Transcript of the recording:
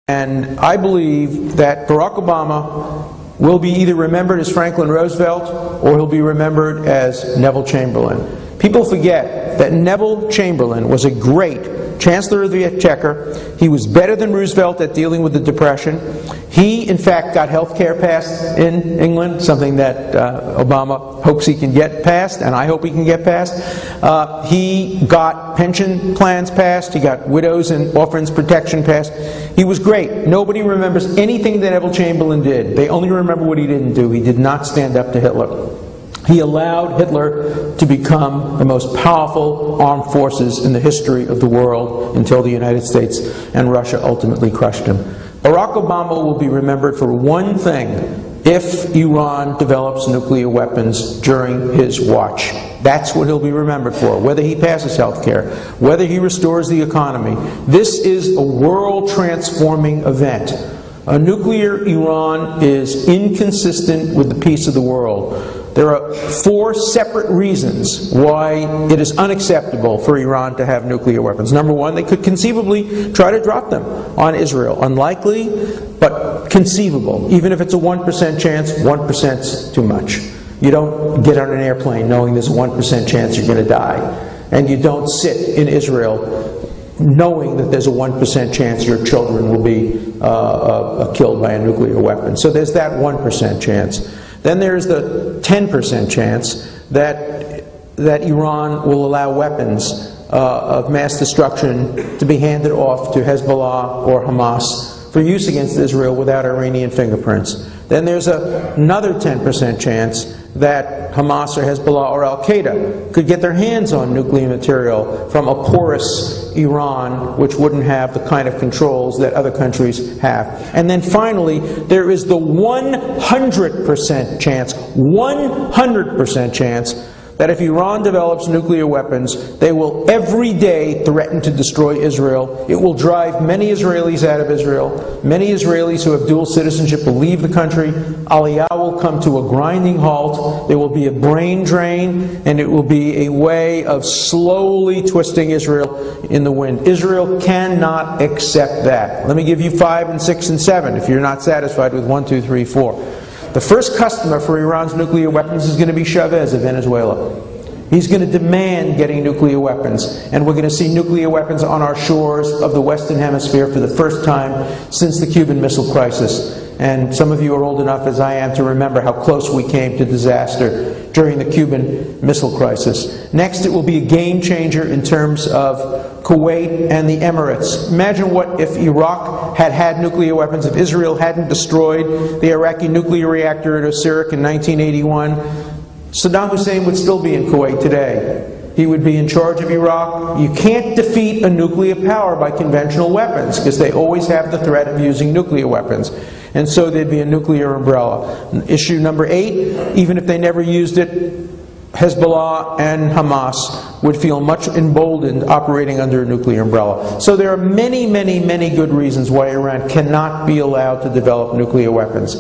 And I believe that Barack Obama will be either remembered as Franklin Roosevelt or he'll be remembered as Neville Chamberlain. People forget that Neville Chamberlain was a great Chancellor of the Exchequer. He was better than Roosevelt at dealing with the Depression. He, in fact, got health care passed in England, something that Obama hopes he can get passed, and I hope he can get passed. He got pension plans passed. He got widows and orphans protection passed. He was great. Nobody remembers anything that Neville Chamberlain did. They only remember what he didn't do. He did not stand up to Hitler. He allowed Hitler to become the most powerful armed forces in the history of the world until the United States and Russia ultimately crushed him. Barack Obama will be remembered for one thing: if Iran develops nuclear weapons during his watch. That's what he'll be remembered for, whether he passes health care, whether he restores the economy. This is a world-transforming event. A nuclear Iran is inconsistent with the peace of the world. There are 4 separate reasons why it is unacceptable for Iran to have nuclear weapons. Number 1, they could conceivably try to drop them on Israel. Unlikely, but conceivable. Even if it's a 1% chance, 1%'s too much. You don't get on an airplane knowing there's a 1% chance you're going to die. And you don't sit in Israel knowing that there's a 1% chance your children will be killed by a nuclear weapon. So there's that 1% chance. Then there's the 10% chance that Iran will allow weapons of mass destruction to be handed off to Hezbollah or Hamas for use against Israel without Iranian fingerprints. Then there's another 10% chance that Hamas or Hezbollah or Al-Qaeda could get their hands on nuclear material from a porous Iran, which wouldn't have the kind of controls that other countries have. And then finally, there is the 100% chance, 100% chance, that if Iran develops nuclear weapons, they will every day threaten to destroy Israel. It will drive many Israelis out of Israel. Many Israelis who have dual citizenship will leave the country. Aliyah will come to a grinding halt. There will be a brain drain, and it will be a way of slowly twisting Israel in the wind. Israel cannot accept that. Let me give you 5 and 6 and 7 if you're not satisfied with 1, 2, 3, 4. The first customer for Iran's nuclear weapons is going to be Chavez of Venezuela. He's going to demand getting nuclear weapons, and we're going to see nuclear weapons on our shores of the Western Hemisphere for the first time since the Cuban Missile Crisis. And some of you are old enough, as I am, to remember how close we came to disaster during the Cuban Missile Crisis. Next, it will be a game changer in terms of Kuwait and the Emirates. Imagine what if Iraq had had nuclear weapons, if Israel hadn't destroyed the Iraqi nuclear reactor at Osirak in 1981. Saddam Hussein would still be in Kuwait today. He would be in charge of Iraq. You can't defeat a nuclear power by conventional weapons because they always have the threat of using nuclear weapons. And so there'd be a nuclear umbrella. Issue number 8, even if they never used it, Hezbollah and Hamas would feel much emboldened operating under a nuclear umbrella. So there are many, many, many good reasons why Iran cannot be allowed to develop nuclear weapons.